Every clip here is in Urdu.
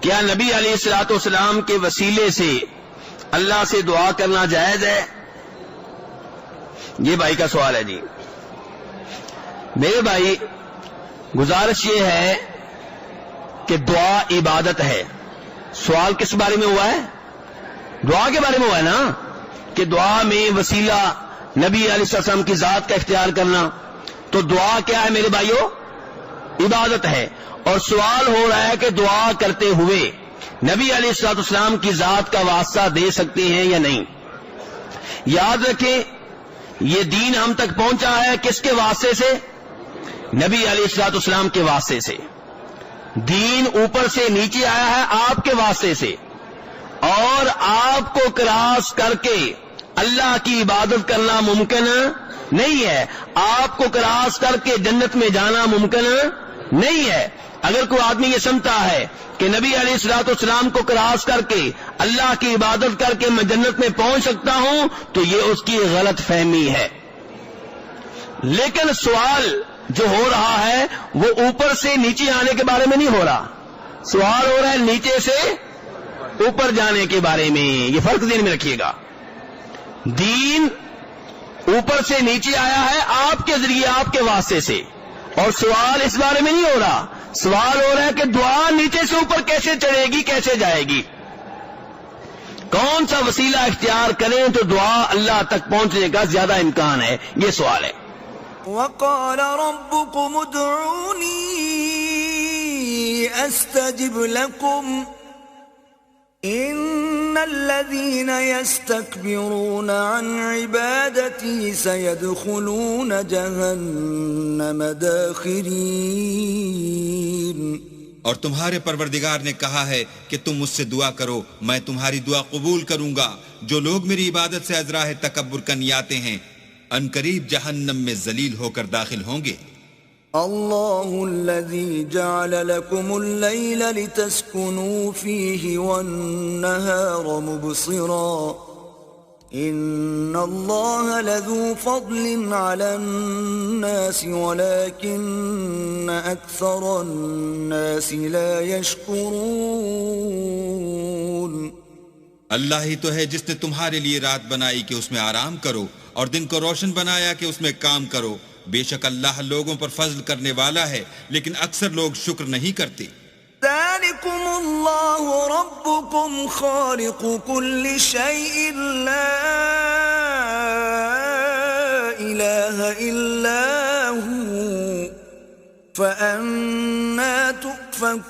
کیا نبی علیہ الصلوۃ والسلام کے وسیلے سے اللہ سے دعا کرنا جائز ہے؟ یہ بھائی کا سوال ہے جی۔ میرے بھائی گزارش یہ ہے کہ دعا عبادت ہے۔ سوال کس بارے میں ہوا ہے؟ دعا کے بارے میں ہوا ہے نا، کہ دعا میں وسیلہ نبی علیہ السلام کی ذات کا اختیار کرنا، تو دعا کیا ہے میرے بھائیوں؟ عبادت ہے۔ اور سوال ہو رہا ہے کہ دعا کرتے ہوئے نبی علیہ السلام کی ذات کا واسطہ دے سکتے ہیں یا نہیں۔ یاد رکھیں یہ دین ہم تک پہنچا ہے کس کے واسطے سے؟ نبی علیہ السلام کے واسطے سے۔ دین اوپر سے نیچے آیا ہے آپ کے واسطے سے، اور آپ کو کراس کر کے اللہ کی عبادت کرنا ممکن نہیں ہے، آپ کو کراس کر کے جنت میں جانا ممکن نہیں ہے۔ اگر کوئی آدمی یہ سمجھتا ہے کہ نبی علیہ السلام کو کراس کر کے اللہ کی عبادت کر کے میں جنت میں پہنچ سکتا ہوں تو یہ اس کی غلط فہمی ہے۔ لیکن سوال جو ہو رہا ہے وہ اوپر سے نیچے آنے کے بارے میں نہیں ہو رہا، سوال ہو رہا ہے نیچے سے اوپر جانے کے بارے میں۔ یہ فرق ذہن میں رکھیے گا، دین اوپر سے نیچے آیا ہے آپ کے ذریعے، آپ کے واسطے سے، اور سوال اس بارے میں نہیں ہو رہا، سوال ہو رہا ہے کہ دعا نیچے سے اوپر کیسے چڑھے گی، کیسے جائے گی، کون سا وسیلہ اختیار کریں تو دعا اللہ تک پہنچنے کا زیادہ امکان ہے، یہ سوال ہے۔ وقال ربكم ادعوني استجب لكم ان الذين يستكبرون عن عبادتي سيدخلون جهنم داخرين۔ اور تمہارے پروردگار نے کہا ہے کہ تم مجھ سے دعا کرو، میں تمہاری دعا قبول کروں گا۔ جو لوگ میری عبادت سے ازراہ تکبر کرنے آتے ہیں ان قریب جہنم میں ذلیل ہو کر داخل ہوں گے۔ اللہ الذي جعل لكم الليل لتسكنوا فيه والنهار مبصرا ان اللہ لذو فضل على الناس ولكن اکثر الناس لا يشكرون۔ اللہ ہی تو ہے جس نے تمہارے لیے رات بنائی کہ اس میں آرام کرو، اور دن کو روشن بنایا کہ اس میں کام کرو۔ بے شک اللہ لوگوں پر فضل کرنے والا ہے لیکن اکثر لوگ شکر نہیں کرتے۔ ذالکم اللہ ربکم خالق کل شیء لا الہ الا ہوا فأنا تؤفکون۔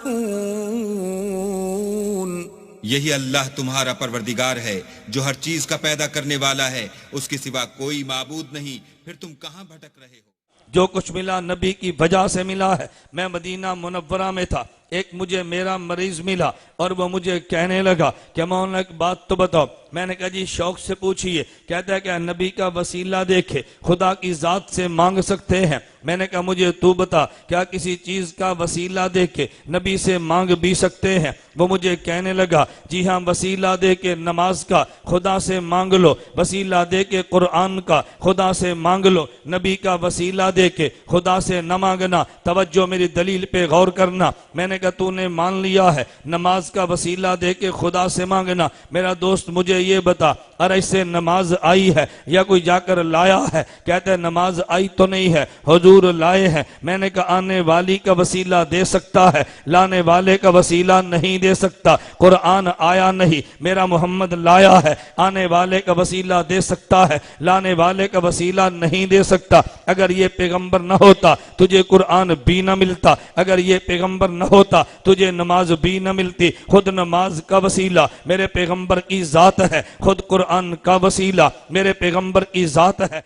یہی اللہ تمہارا پروردگار ہے جو ہر چیز کا پیدا کرنے والا ہے، اس کے سوا کوئی معبود نہیں، پھر تم کہاں بھٹک رہے ہو؟ جو کچھ ملا نبی کی وجہ سے ملا ہے۔ میں مدینہ منورہ میں تھا، ایک مجھے میرا مریض ملا اور وہ مجھے کہنے لگا کہ مولانا ایک بات تو بتاؤ۔ میں نے کہا جی شوق سے پوچھئے۔ کہتا ہے کہ نبی کا وسیلہ دیکھے خدا کی ذات سے مانگ سکتے ہیں؟ میں نے کہا مجھے تو بتا، کیا کسی چیز کا وسیلہ دے کے نبی سے مانگ بھی سکتے ہیں؟ وہ مجھے کہنے لگا جی ہاں، وسیلہ دے کے نماز کا خدا سے مانگ لو، وسیلہ دے کے قرآن کا خدا سے مانگ لو، نبی کا وسیلہ دے کے خدا سے نہ مانگنا۔ توجہ میری دلیل پہ غور کرنا۔ میں نے کہا تو نے مان لیا ہے نماز کا وسیلہ دے کے خدا سے مانگنا؟ میرا دوست مجھے یہ بتا، ارے اس سے نماز آئی ہے یا کوئی جا کر لایا ہے؟ کہتے ہیں نماز آئی تو نہیں ہے، حضور لائے ہیں۔ میں نے کہا آنے والی کا وسیلہ دے سکتا ہے، لانے والے کا وسیلہ نہیں دے سکتا۔ قرآن آیا نہیں، میرا محمد لایا ہے، آنے والے کا وسیلہ دے سکتا ہے، لانے والے کا وسیلہ نہیں دے سکتا۔ اگر یہ پیغمبر نہ ہوتا تجھے قرآن بھی نہ ملتا، اگر یہ پیغمبر نہ ہوتا تجھے نماز بھی نہ ملتی۔ خود نماز کا وسیلہ میرے پیغمبر کی ذات ہے، خود قرآن کا وسیلہ میرے پیغمبر کی ذات ہے۔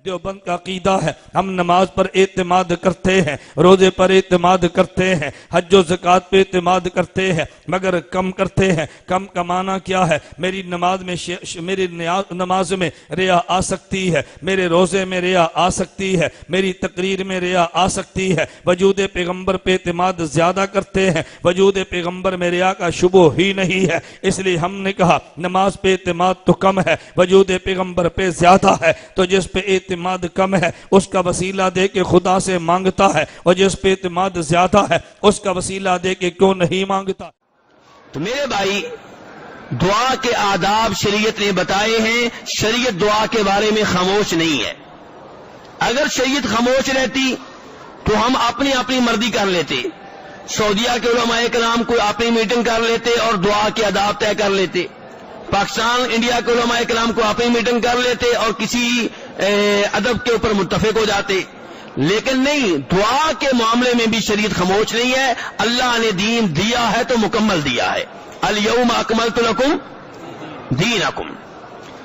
دیوبند کا عقیدہ ہے، ہم نماز پر اعتماد کرتے ہیں، روزے پر اعتماد کرتے ہیں، حج و زکوٰۃ پہ اعتماد کرتے ہیں، مگر کم کرتے ہیں۔ کم کا معنی کیا ہے؟ میری نماز میں ریا آ سکتی ہے، میرے روزے میں ریا آ سکتی ہے، میری تقریر میں ریا آ سکتی ہے۔ وجود پیغمبر پہ اعتماد زیادہ کرتے ہیں، وجود پیغمبر میں ریا کا شبہ ہی نہیں ہے۔ اس لیے ہم نے کہا نماز پہ اعتماد تو کم ہے، وجود پیغمبر پہ زیادہ ہے۔ تو جس پہ اعتماد کم ہے اس کا وسیلہ دے کے خدا سے مانگتا ہے، اور جس پہ اعتماد زیادہ ہے اس کا وسیلہ دے کے کیوں نہیں مانگتا؟ تو میرے بھائی دعا کے آداب شریعت نے بتائے ہیں. شریعت دعا کے بارے میں خاموش نہیں ہے. اگر شریعت خاموش رہتی تو ہم اپنی اپنی مرضی کر لیتے. سعودیہ کے علماء کرام کوئی اپنی میٹنگ کر لیتے اور دعا کے آداب طے کر لیتے. پاکستان انڈیا کے علماء کرام کو اپنی میٹنگ کر لیتے اور کسی ادب کے اوپر متفق ہو جاتے. لیکن نہیں، دعا کے معاملے میں بھی شریعت خاموش نہیں ہے. اللہ نے دین دیا ہے تو مکمل دیا ہے. الیوم اکملت لکم دینکم.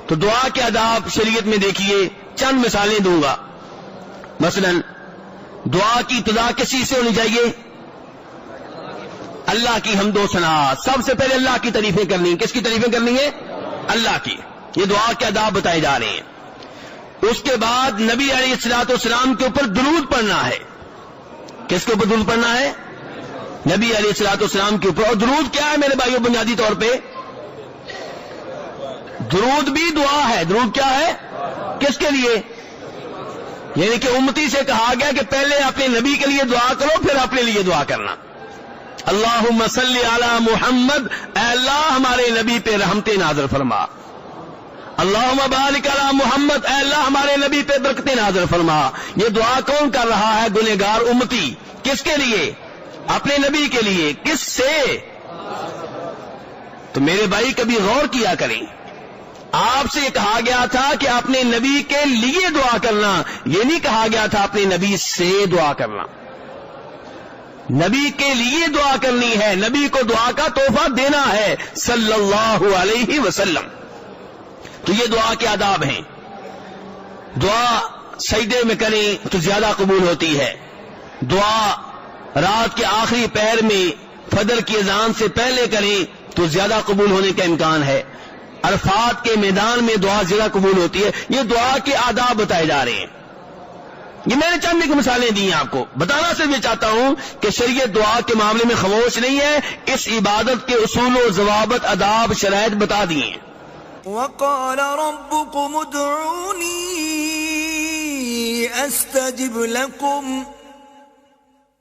تو دعا کے آداب شریعت میں دیکھیے، چند مثالیں دوں گا. مثلا دعا کی ابتدا کس چیز سے ہونی چاہیے؟ اللہ کی حمد و ثنا. سب سے پہلے اللہ کی تعریفیں کرنی. کس کی تعریفیں کرنی ہے؟ اللہ کی. یہ دعا کے آداب بتائے جا رہے ہیں. اس کے بعد نبی علیہ الصلوۃ والسلام کے اوپر درود پڑھنا ہے. کس کے اوپر درود پڑھنا ہے؟ نبی علیہ الصلوۃ والسلام کے اوپر. اور درود کیا ہے میرے بھائیوں؟ بنیادی طور پہ درود بھی دعا ہے. درود کیا ہے؟ کس کے لیے؟ یعنی کہ امتی سے کہا گیا کہ پہلے اپنے نبی کے لیے دعا کرو، پھر اپنے لیے دعا کرنا. اللہم صلی علی محمد، اے اللہ ہمارے نبی پہ رحمتیں نازل فرما. اللہم بارک علی محمد، اے اللہ ہمارے نبی پہ برکتیں نازل فرما. یہ دعا کون کر رہا ہے؟ گنہگار امتی. کس کے لیے؟ اپنے نبی کے لیے. کس سے؟ تو میرے بھائی کبھی غور کیا کریں. آپ سے کہا گیا تھا کہ اپنے نبی کے لیے دعا کرنا، یہ نہیں کہا گیا تھا اپنے نبی سے دعا کرنا. نبی کے لیے دعا کرنی ہے، نبی کو دعا کا تحفہ دینا ہے صلی اللہ علیہ وسلم. تو یہ دعا کے آداب ہیں. دعا سجدے میں کریں تو زیادہ قبول ہوتی ہے. دعا رات کے آخری پہر میں فجر کی اذان سے پہلے کریں تو زیادہ قبول ہونے کا امکان ہے. عرفات کے میدان میں دعا زیادہ قبول ہوتی ہے. یہ دعا کے آداب بتائے جا رہے ہیں. یہ میں نے چند ایک مثالیں دی ہیں. آپ کو بتانا صرف یہ چاہتا ہوں کہ شریعت دعا کے معاملے میں خاموش نہیں ہے. اس عبادت کے اصول و ضوابط، آداب، شرائط بتا دیے ہیں. وقال ربكم ادعوني استجب لكم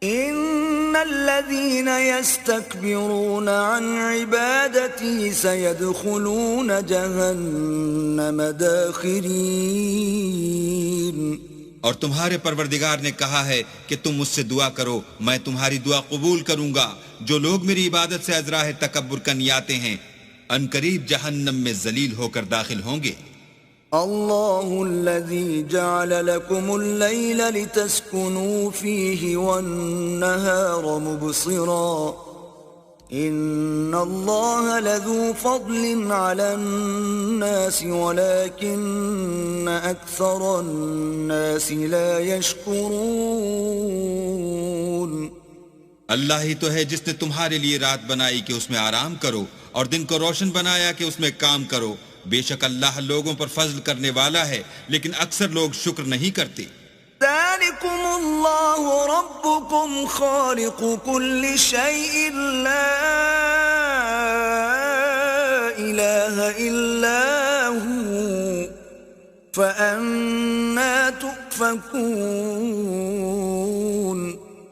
ان الذين يستكبرون عن عبادتي سيدخلون جهنم داخرين. اور تمہارے پروردگار نے کہا ہے کہ تم مجھ سے دعا کرو، میں تمہاری دعا قبول کروں گا. جو لوگ میری عبادت سے ازراہ تکبر کرنے آتے ہیں ان قریب جہنم میں ذلیل ہو کر داخل ہوں گے. اللہ الذي جعل لكم الليل لتسكنوا فيه والنهار مبصرا ان اللہ لذو فضل على الناس ولكن اکثر الناس لا يشكرون. اللہ ہی تو ہے جس نے تمہارے لیے رات بنائی کہ اس میں آرام کرو اور دن کو روشن بنایا کہ اس میں کام کرو. بے شک اللہ لوگوں پر فضل کرنے والا ہے لیکن اکثر لوگ شکر نہیں کرتے. ذلكم الله ربكم خالق كل شيء لا إله إلا هو فأنا تؤفكون.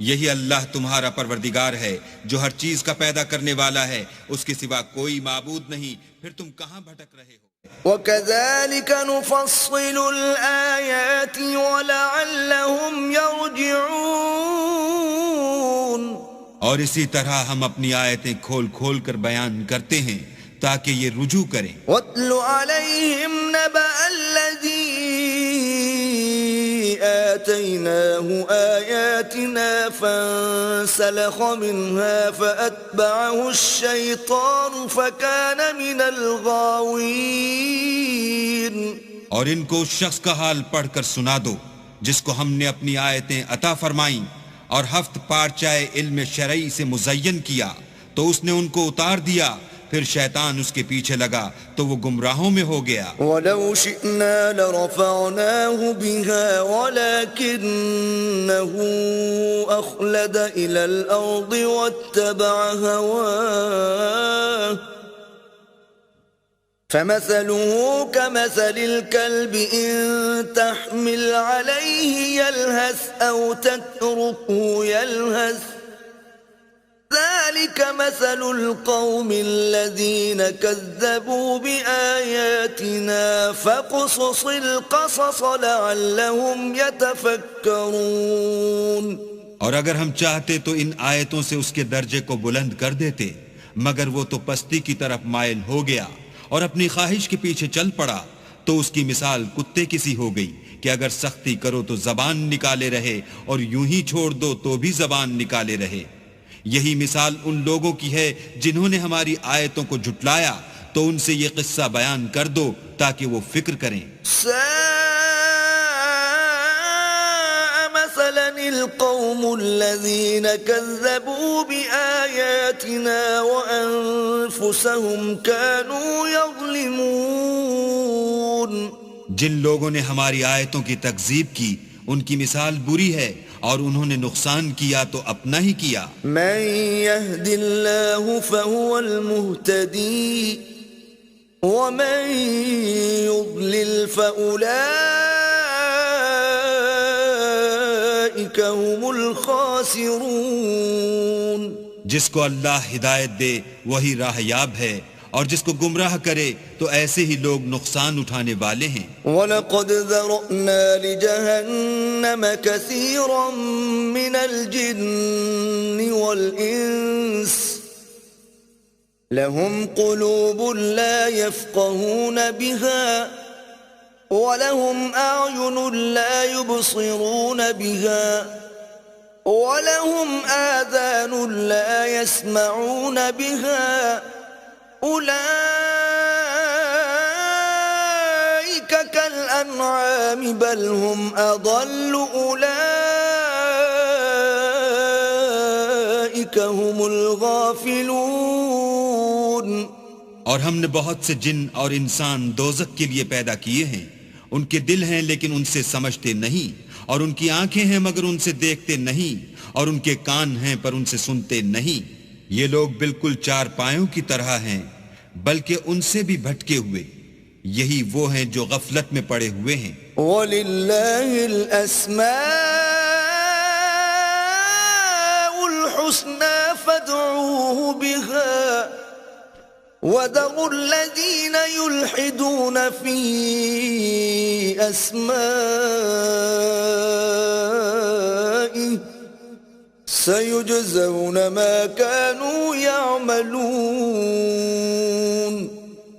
یہی اللہ تمہارا پروردگار ہے جو ہر چیز کا پیدا کرنے والا ہے، اس کے سوا کوئی معبود نہیں، پھر تم کہاں بھٹک رہے ہو؟ وَكَذَلِكَ نُفَصِّلُ الْآيَاتِ وَلَعَلَّهُمْ يَرْجِعُونَ. اور اسی طرح ہم اپنی آیتیں کھول کھول کر بیان کرتے ہیں تاکہ یہ رجوع کریں. وَاتْلُ عَلَيْهِمْ نَبَأَ الَّذِي آتَيْنَاهُ آيَاتِنَا فَانسَلَخَ مِنْهَا فَأَتْبَعَهُ الشَّيْطَانُ فَكَانَ مِنَ الْغَاوِينَ. اور ان کو اس شخص کا حال پڑھ کر سنا دو جس کو ہم نے اپنی آیتیں عطا فرمائیں اور ہفت پارچائے علم شرعی سے مزین کیا تو اس نے ان کو اتار دیا، پھر شیطان اس کے پیچھے لگا تو وہ گمراہوں میں ہو گیا. وَلَوْ شِئْنَا لَرَفَعْنَاهُ بِهَا وَلَكِنَّهُ أَخْلَدَ إِلَى الْأَرْضِ وَاتَّبَعَ هَوَاهُ فَمَثَلُهُ كَمَثَلِ الْكَلْبِ إِن تَحْمِلْ عَلَيْهِ يَلْهَثْ أَوْ تَتْرُكْهُ يَلْهَث ذَلِكَ ذلك مثل القوم الذين كذبوا بآياتنا فاقصص القصص لعلهم يتفكرون. اور اگر ہم چاہتے تو ان آیتوں سے اس کے درجے کو بلند کر دیتے، مگر وہ تو پستی کی طرف مائل ہو گیا اور اپنی خواہش کے پیچھے چل پڑا، تو اس کی مثال کتے کی سی ہو گئی کہ اگر سختی کرو تو زبان نکالے رہے اور یوں ہی چھوڑ دو تو بھی زبان نکالے رہے. یہی مثال ان لوگوں کی ہے جنہوں نے ہماری آیتوں کو جھٹلایا، تو ان سے یہ قصہ بیان کر دو تاکہ وہ فکر کریں. القوم الذين كذبوا بآياتنا وأنفسهم كانوا يظلمون. جن لوگوں نے ہماری آیتوں کی تکذیب کی ان کی مثال بری ہے اور انہوں نے نقصان کیا تو اپنا ہی کیا. من يهد الله فهو المهتدي ومن يضلل فأولئك هم الخاسرون. جس کو اللہ ہدایت دے وہی راہ یاب ہے، اور جس کو گمراہ کرے تو ایسے ہی لوگ نقصان اٹھانے والے ہیں. وَلَقَدْ ذَرَأْنَا لِجَهَنَّمَ كَثِيرًا مِنَ الْجِنِّ وَالْإِنسِ لَهُمْ قُلُوبٌ لَا يَفْقَهُونَ بِهَا وَلَهُمْ أَعْيُنٌ لَا يُبْصِرُونَ بِهَا وَلَهُمْ آذَانٌ لَا يَسْمَعُونَ بِهَا أولئك كالأنعام بل هم أضل أولئك هم الغافلون. اور ہم نے بہت سے جن اور انسان دوزخ کے لیے پیدا کیے ہیں، ان کے دل ہیں لیکن ان سے سمجھتے نہیں، اور ان کی آنکھیں ہیں مگر ان سے دیکھتے نہیں، اور ان کے کان ہیں پر ان سے سنتے نہیں. یہ لوگ بالکل چار پایوں کی طرح ہیں بلکہ ان سے بھی بھٹکے ہوئے. یہی وہ ہیں جو غفلت میں پڑے ہوئے ہیں. وَلِلَّهِ الْأَسْمَاءُ الْحُسْنَى فَادْعُوهُ بِهَا وَذَرُوا الَّذِينَ يُلْحِدُونَ فِي أَسْمَائِهِ سَيُجْزَوْنَ مَا كَانُوا يَعْمَلُونَ.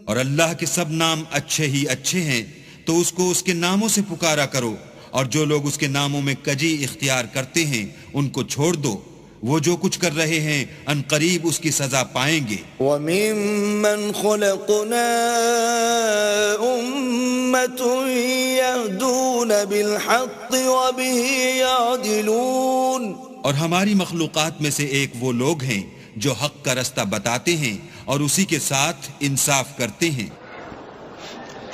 اور اللہ کے سب نام اچھے ہی اچھے ہیں، تو اس کو اس کے ناموں سے پکارا کرو، اور جو لوگ اس کے ناموں میں کجی اختیار کرتے ہیں ان کو چھوڑ دو. وہ جو کچھ کر رہے ہیں ان قریب اس کی سزا پائیں گے. وَمِمَّنْ خَلَقْنَا أُمَّةٌ يَهْدُونَ بِالْحَقِّ وَبِهِ يَعْدِلُونَ. اور ہماری مخلوقات میں سے ایک وہ لوگ ہیں جو حق کا رستہ بتاتے ہیں اور اسی کے ساتھ انصاف کرتے ہیں.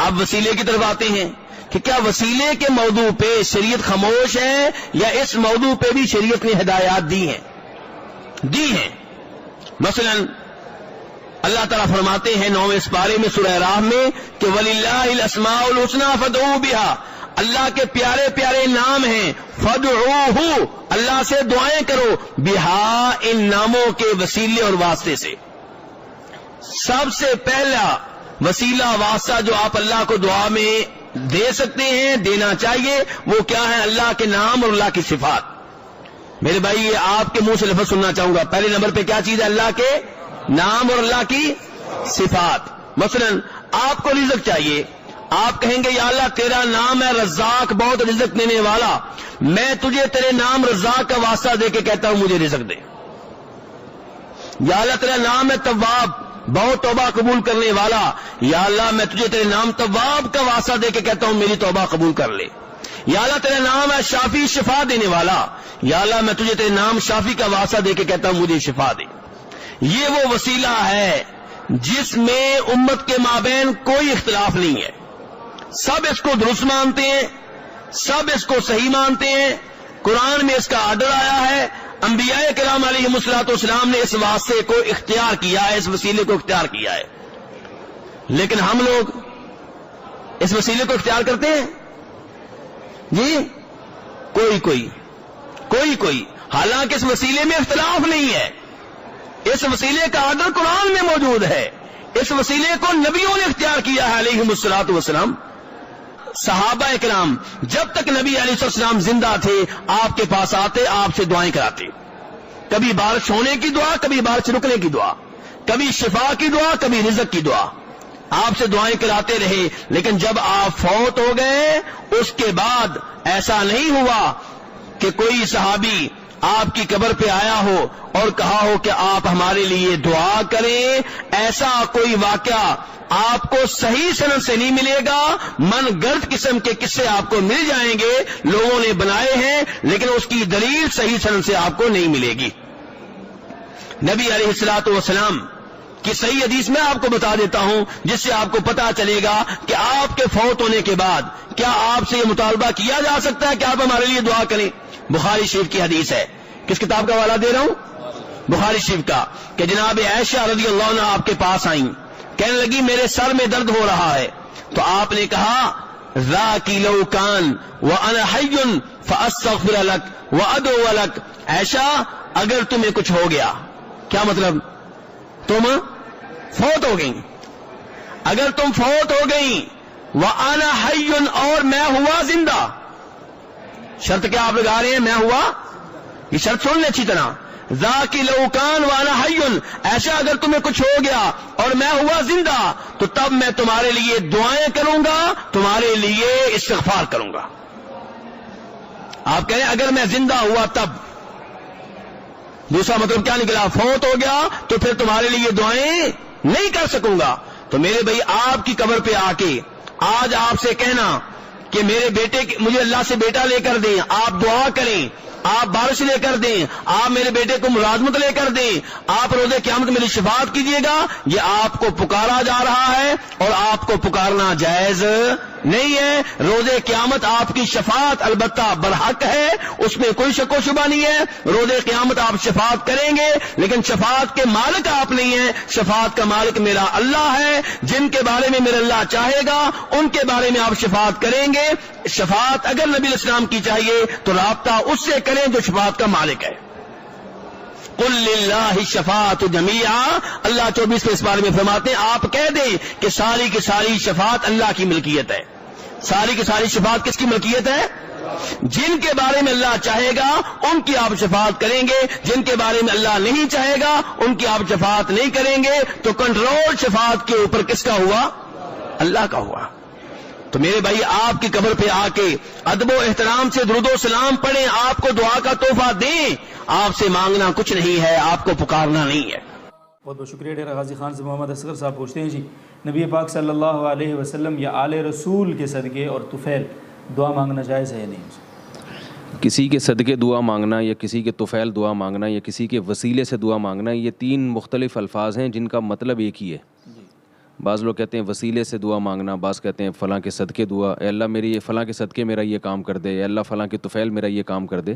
اب وسیلے کی طرف آتے ہیں کہ کیا وسیلے کے موضوع پہ شریعت خاموش ہے یا اس موضوع پہ بھی شریعت نے ہدایات دی ہیں. مثلا اللہ تعالیٰ فرماتے ہیں 9ویں سپارے میں سورہ راہ میں کہ وَلِلَّهِ الْأَسْمَاءُ الْحُسْنَى فَادْعُوهُ بِهَا، اللہ کے پیارے پیارے نام ہیں، فَادْعُوهُ اللہ سے دعائیں کرو، بِهَا ان ناموں کے وسیلے اور واسطے سے. سب سے پہلا وسیلہ واسطہ جو آپ اللہ کو دعا میں دے سکتے ہیں، دینا چاہیے، وہ کیا ہے؟ اللہ کے نام اور اللہ کی صفات. میرے بھائی یہ آپ کے منہ سے لفظ سننا چاہوں گا. پہلے نمبر پہ کیا چیز ہے؟ اللہ کے نام اور اللہ کی صفات. مثلا آپ کو رزق چاہیے، آپ کہیں گے یا اللہ تیرا نام ہے رزاق، بہت رزق دینے والا، میں تجھے تیرے نام رزاق کا واسطہ دے کے کہتا ہوں مجھے رزق دے. یا اللہ تیرا نام ہے تواب، بہت توبہ قبول کرنے والا، یا اللہ میں تجھے تیرے نام تواب کا واسطہ دے کے کہتا ہوں میری توبہ قبول کر لے. یا اللہ تیرا نام ہے شافی، شفا دینے والا، یا اللہ میں تجھے تیرے نام شافی کا واسطہ دے کے کہتا ہوں مجھے شفا دے. یہ وہ وسیلہ ہے جس میں امت کے مابین کوئی اختلاف نہیں ہے، سب اس کو درست مانتے ہیں، سب اس کو صحیح مانتے ہیں. قرآن میں اس کا آرڈر آیا ہے، انبیاء کرام علیہ الصلوۃ والسلام نے اس واسطے کو اختیار کیا ہے، اس وسیلے کو اختیار کیا ہے. لیکن ہم لوگ اس وسیلے کو اختیار کرتے ہیں جی کوئی حالانکہ اس وسیلے میں اختلاف نہیں ہے، اس وسیلے کا عدل قرآن میں موجود ہے. اس وسیلے کو نبیوں نے اختیار کیا ہے علیہم الصلوۃ والسلام. صحابہ کرام جب تک نبی علیہ السلام زندہ تھے آپ کے پاس آتے, آپ سے دعائیں کراتے. کبھی بارش ہونے کی دعا, کبھی بارش رکنے کی دعا, کبھی شفا کی دعا, کبھی رزق کی دعا, آپ سے دعائیں کراتے رہے. لیکن جب آپ فوت ہو گئے اس کے بعد ایسا نہیں ہوا کہ کوئی صحابی آپ کی قبر پہ آیا ہو اور کہا ہو کہ آپ ہمارے لیے دعا کریں. ایسا کوئی واقعہ آپ کو صحیح سند سے نہیں ملے گا. من گرد قسم کے قصے آپ کو مل جائیں گے, لوگوں نے بنائے ہیں, لیکن اس کی دلیل صحیح سند سے آپ کو نہیں ملے گی. نبی علیہ الصلوۃ والسلام کی صحیح حدیث میں آپ کو بتا دیتا ہوں, جس سے آپ کو پتا چلے گا کہ آپ کے فوت ہونے کے بعد کیا آپ سے یہ مطالبہ کیا جا سکتا ہے کہ آپ ہمارے لیے دعا کریں. بخاری شریف کی حدیث ہے. کس کتاب کا حوالہ دے رہا ہوں؟ بخاری شریف کا, کہ جناب عائشہ رضی اللہ عنہ آپ کے پاس آئیں, کہنے لگی میرے سر میں درد ہو رہا ہے. تو آپ نے کہا ذاکی لو کان وانا حی فاستغفر لک وادعو لک. عائشہ اگر تمہیں کچھ ہو گیا, کیا مطلب تم فوت ہو گئی, اگر تم فوت ہو گئی وانا حی اور میں ہوا زندہ, شرط کیا آپ لگا رہے ہیں میں ہوا, یہ شرط سن لیں اچھی طرح. ذاکی لو کان وانا حی, ایسا اگر تمہیں کچھ ہو گیا اور میں ہوا زندہ تو تب میں تمہارے لیے دعائیں کروں گا, تمہارے لیے استغفار کروں گا. آپ کہیں اگر میں زندہ ہوا تب, دوسرا مطلب کیا نکلا, فوت ہو گیا تو پھر تمہارے لیے دعائیں نہیں کر سکوں گا. تو میرے بھائی آپ کی قبر پہ آ کے آج آپ سے کہنا کہ میرے بیٹے مجھے اللہ سے بیٹا لے کر دیں, آپ دعا کریں, آپ بارش لے کر دیں, آپ میرے بیٹے کو ملازمت لے کر دیں, آپ روز قیامت میری شفاعت کیجیے گا, یہ آپ کو پکارا جا رہا ہے اور آپ کو پکارنا جائز نہیں ہے. روز قیامت آپ کی شفاعت البتہ برحق ہے, اس میں کوئی شک و شبہ نہیں ہے. روز قیامت آپ شفاعت کریں گے, لیکن شفاعت کے مالک آپ نہیں ہیں. شفاعت کا مالک میرا اللہ ہے. جن کے بارے میں میرا اللہ چاہے گا ان کے بارے میں آپ شفاعت کریں گے. شفاعت اگر نبی علیہ السلام کی چاہیے تو رابطہ اس سے کریں جو شفاعت کا مالک ہے. قل للہ الشفاعۃ جمیعا, اللہ 24 میں اس بارے میں فرماتے ہیں آپ کہہ دیں کہ ساری کی ساری شفاعت اللہ کی ملکیت ہے. ساری کی ساری شفاعت کس کی ملکیت ہے؟ جن کے بارے میں اللہ چاہے گا ان کی آپ شفاعت کریں گے, جن کے بارے میں اللہ نہیں چاہے گا ان کی آپ شفاعت نہیں کریں گے. تو کنٹرول شفاعت کے اوپر کس کا ہوا؟ اللہ کا ہوا. تو میرے بھائی آپ کی قبر پہ آ کے ادب و احترام سے درود و سلام پڑھیں, آپ کو دعا کا تحفہ دیں. آپ سے مانگنا کچھ نہیں ہے, آپ کو پکارنا نہیں ہے. بہت بہت شکریہ ڈیرہ غازی خان سے. محمد اصغر صاحب پوچھتے ہیں جی, نبی پاک صلی اللہ علیہ وسلم یا آل رسول کے صدقے اور طفیل دعا مانگنا جائز ہے یا نہیں؟ کسی کے صدقے دعا مانگنا یا کسی کے طفیل دعا مانگنا یا کسی کے وسیلے سے دعا مانگنا, یہ تین مختلف الفاظ ہیں جن کا مطلب ایک ہی ہے. بعض لوگ کہتے ہیں وسیلے سے دعا مانگنا, بعض کہتے ہیں فلاں کے صدقے دعا, اے اللہ میری یہ فلاں کے صدقے میرا یہ کام کر دے, اے اللہ فلاں کے طفیل میرا یہ کام کر دے.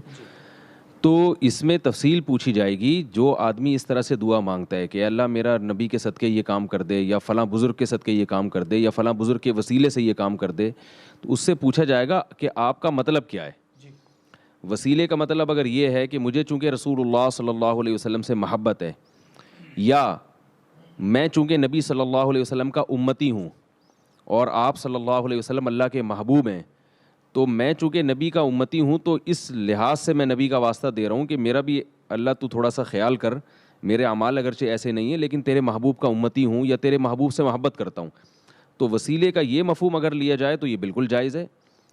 تو اس میں تفصیل پوچھی جائے گی. جو آدمی اس طرح سے دعا مانگتا ہے کہ اے اللہ میرا نبی کے صدقے یہ کام کر دے, یا فلاں بزرگ کے صدقے یہ کام کر دے, یا فلاں بزرگ کے وسیلے سے یہ کام کر دے, تو اس سے پوچھا جائے گا کہ آپ کا مطلب کیا ہے. وسیلے کا مطلب اگر یہ ہے کہ مجھے چونکہ رسول اللہ صلی اللہ علیہ وسلم سے محبت ہے, یا میں چونکہ نبی صلی اللہ علیہ وسلم کا امتی ہوں اور آپ صلی اللہ علیہ وسلم اللہ کے محبوب ہیں, تو میں چونکہ نبی کا امتی ہوں تو اس لحاظ سے میں نبی کا واسطہ دے رہا ہوں کہ میرا بھی اللہ تو تھوڑا سا خیال کر, میرے اعمال اگرچہ ایسے نہیں ہیں لیکن تیرے محبوب کا امتی ہوں یا تیرے محبوب سے محبت کرتا ہوں. تو وسیلے کا یہ مفہوم اگر لیا جائے تو یہ بالکل جائز ہے,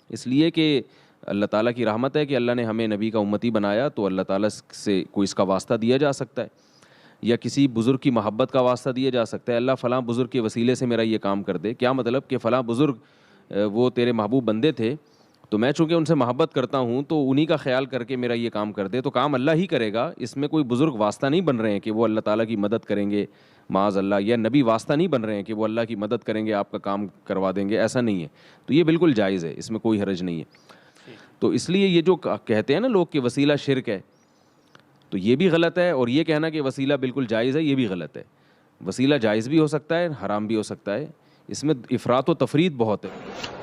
اس لیے کہ اللہ تعالیٰ کی رحمت ہے کہ اللہ نے ہمیں نبی کا امتی بنایا, تو اللہ تعالیٰ سے کوئی اس کا واسطہ دیا جا سکتا ہے, یا کسی بزرگ کی محبت کا واسطہ دیا جا سکتا ہے. اللہ فلاں بزرگ کے وسیلے سے میرا یہ کام کر دے. کیا مطلب کہ فلاں بزرگ وہ تیرے محبوب بندے تھے, تو میں چونکہ ان سے محبت کرتا ہوں تو انہی کا خیال کر کے میرا یہ کام کر دے. تو کام اللہ ہی کرے گا, اس میں کوئی بزرگ واسطہ نہیں بن رہے ہیں کہ وہ اللہ تعالیٰ کی مدد کریں گے معاذ اللہ, یا نبی واسطہ نہیں بن رہے ہیں کہ وہ اللہ کی مدد کریں گے آپ کا کام کروا دیں گے, ایسا نہیں ہے. تو یہ بالکل جائز ہے, اس میں کوئی حرج نہیں ہے. تو اس لیے یہ جو کہتے ہیں نا لوگ کہ وسیلہ شرک ہے, تو یہ بھی غلط ہے, اور یہ کہنا کہ وسیلہ بالکل جائز ہے یہ بھی غلط ہے. وسیلہ جائز بھی ہو سکتا ہے, حرام بھی ہو سکتا ہے, اس میں افراط و تفرید بہت ہے.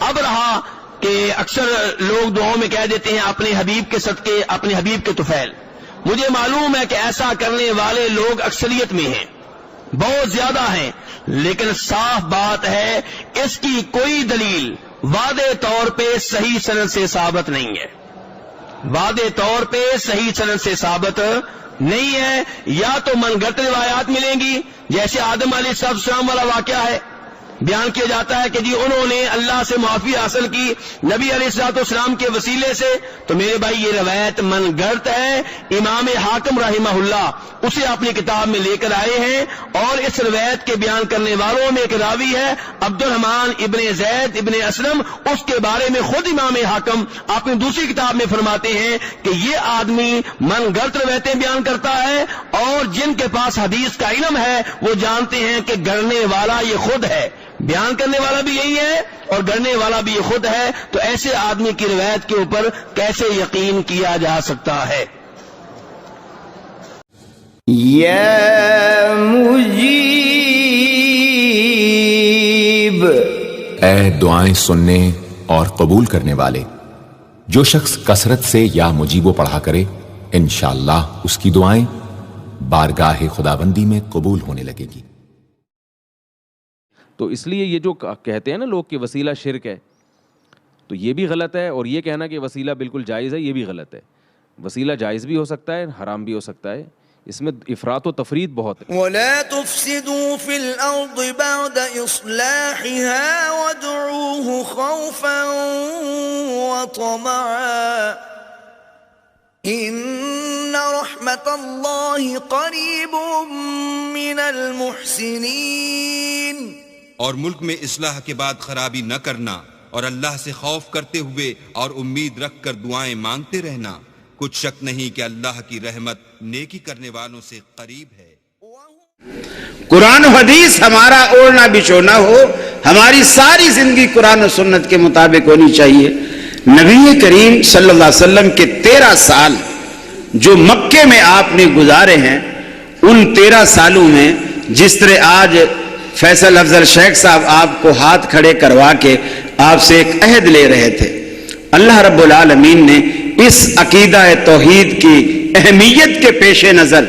اب رہا کہ اکثر لوگ دعاؤں میں کہہ دیتے ہیں اپنے حبیب کے صدقے, اپنے حبیب کے طفیل. مجھے معلوم ہے کہ ایسا کرنے والے لوگ اکثریت میں ہیں، بہت زیادہ ہیں، لیکن صاف بات ہے اس کی کوئی دلیل واضح طور پہ صحیح سند سے ثابت نہیں ہے، واضح طور پہ صحیح سند سے ثابت نہیں ہے۔ یا تو من گھڑت روایات ملیں گی، جیسے آدم علیہ السلام والا واقعہ ہے، بیان کیا جاتا ہے کہ جی انہوں نے اللہ سے معافی حاصل کی نبی علیہ السلام کے وسیلے سے، تو میرے بھائی یہ روایت من گھڑت ہے۔ امام حاکم رحمہ اللہ اسے اپنی کتاب میں لے کر آئے ہیں، اور اس روایت کے بیان کرنے والوں میں ایک راوی ہے عبد الرحمن ابن زید ابن اسلم، اس کے بارے میں خود امام حاکم اپنی دوسری کتاب میں فرماتے ہیں کہ یہ آدمی من گھڑت روایتیں بیان کرتا ہے، اور جن کے پاس حدیث کا علم ہے وہ جانتے ہیں کہ گڑنے والا یہ خود ہے، بیان کرنے والا بھی یہی ہے اور گڑنے والا بھی یہ خود ہے، تو ایسے آدمی کی روایت کے اوپر کیسے یقین کیا جا سکتا ہے؟ یا مجیب، اے دعائیں سننے اور قبول کرنے والے، جو شخص کثرت سے یا مجیبو پڑھا کرے انشاءاللہ اس کی دعائیں بارگاہ خداوندی میں قبول ہونے لگے گی۔ تو اس لیے یہ جو کہتے ہیں نا لوگ کہ وسیلہ شرک ہے، تو یہ بھی غلط ہے، اور یہ کہنا کہ وسیلہ بالکل جائز ہے یہ بھی غلط ہے۔ وسیلہ جائز بھی ہو سکتا ہے، حرام بھی ہو سکتا ہے، اس میں افراط و تفرید بہت ہے۔ وَلَا تُفْسِدُوا فِي الْأَرْضِ بَعْدَ إِصْلَاحِهَا وَادْعُوهُ خَوْفًا وَطَمَعًا إِنَّ رَحْمَتَ اللَّهِ قَرِيبٌ مِّنَ الْمُحْسِنِينَ۔ اور ملک میں اصلاح کے بعد خرابی نہ کرنا، اور اللہ سے خوف کرتے ہوئے اور امید رکھ کر دعائیں مانگتے رہنا، کچھ شک نہیں کہ اللہ کی رحمت نیکی کرنے والوں سے قریب ہے۔ قرآن و حدیث ہمارا اوڑھنا بچھونا ہو، ہماری ساری زندگی قرآن و سنت کے مطابق ہونی چاہیے۔ نبی کریم صلی اللہ علیہ وسلم کے 13 سال جو مکے میں آپ نے گزارے ہیں، ان 13 سالوں میں جس طرح آج فیصل افضل شیخ صاحب آپ کو ہاتھ کھڑے کروا کے آپ سے ایک عہد لے رہے تھے، اللہ رب العالمین نے اس عقیدہ توحید کی اہمیت کے پیش نظر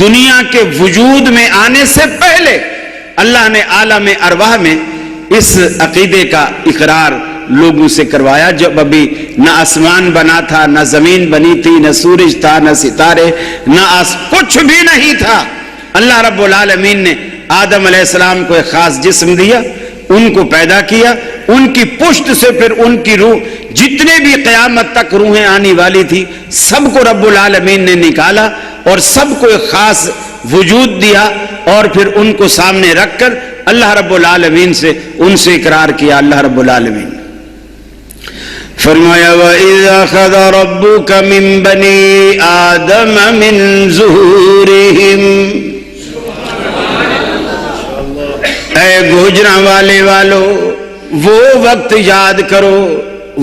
دنیا کے وجود میں آنے سے پہلے اللہ نے عالم ارواح میں اس عقیدے کا اقرار لوگوں سے کروایا، جب ابھی نہ آسمان بنا تھا، نہ زمین بنی تھی، نہ سورج تھا، نہ ستارے، نہ کچھ بھی نہیں تھا۔ اللہ رب العالمین نے آدم علیہ السلام کو ایک خاص جسم دیا، ان کو پیدا کیا، ان کی پشت سے پھر ان کی روح، جتنے بھی قیامت تک روحیں آنے والی تھی سب کو رب العالمین نے نکالا اور سب کو ایک خاص وجود دیا، اور پھر ان کو سامنے رکھ کر اللہ رب العالمین سے ان سے اقرار کیا۔ اللہ رب العالمین فرمایا وَإِذْ أَخَذَ رَبُّكَ مِنْ بَنِي آدَمَ مِنْ ظُهُورِهِمْ، اے گوجراں والے والو وہ وقت یاد کرو،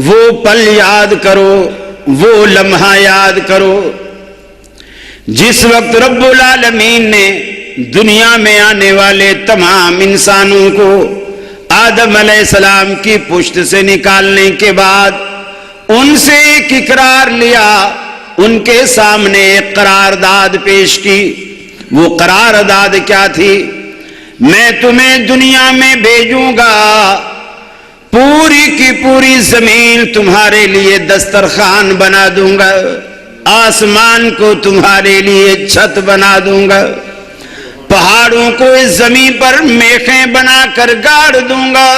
وہ پل یاد کرو، وہ لمحہ یاد کرو جس وقت رب العالمین نے دنیا میں آنے والے تمام انسانوں کو آدم علیہ السلام کی پشت سے نکالنے کے بعد ان سے ایک اقرار لیا، ان کے سامنے ایک قرارداد پیش کی۔ وہ قرارداد کیا تھی؟ میں تمہیں دنیا میں بھیجوں گا، پوری کی پوری زمین تمہارے لیے دسترخوان بنا دوں گا، آسمان کو تمہارے لیے چھت بنا دوں گا، پہاڑوں کو اس زمین پر میخیں بنا کر گاڑ دوں گا،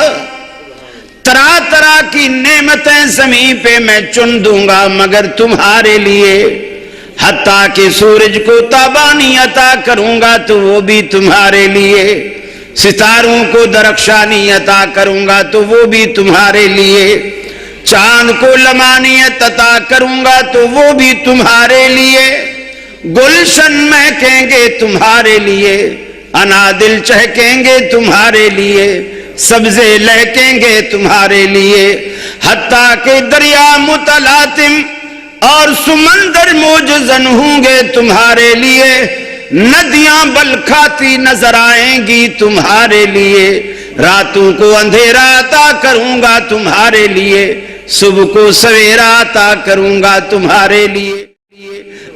طرح طرح کی نعمتیں زمین پہ میں چن دوں گا مگر تمہارے لیے، حتیٰ کہ سورج کو تابانی عطا کروں گا تو وہ بھی تمہارے لیے، ستاروں کو درخشانی عطا کروں گا تو وہ بھی تمہارے لیے، چاند کو لمانیت عطا کروں گا تو وہ بھی تمہارے لیے، گلشن مہکیں گے تمہارے لیے، انادل چہکیں گے تمہارے لیے، سبزے لہکیں گے تمہارے لیے، حتیٰ کہ دریا متلاطم اور سمندر موجزن ہوں گے تمہارے لیے، ندیاں بلکھاتی نظر آئیں گی تمہارے لیے، راتوں کو اندھیرا عطا کروں گا تمہارے لیے، صبح کو سویرا عطا کروں گا تمہارے لیے،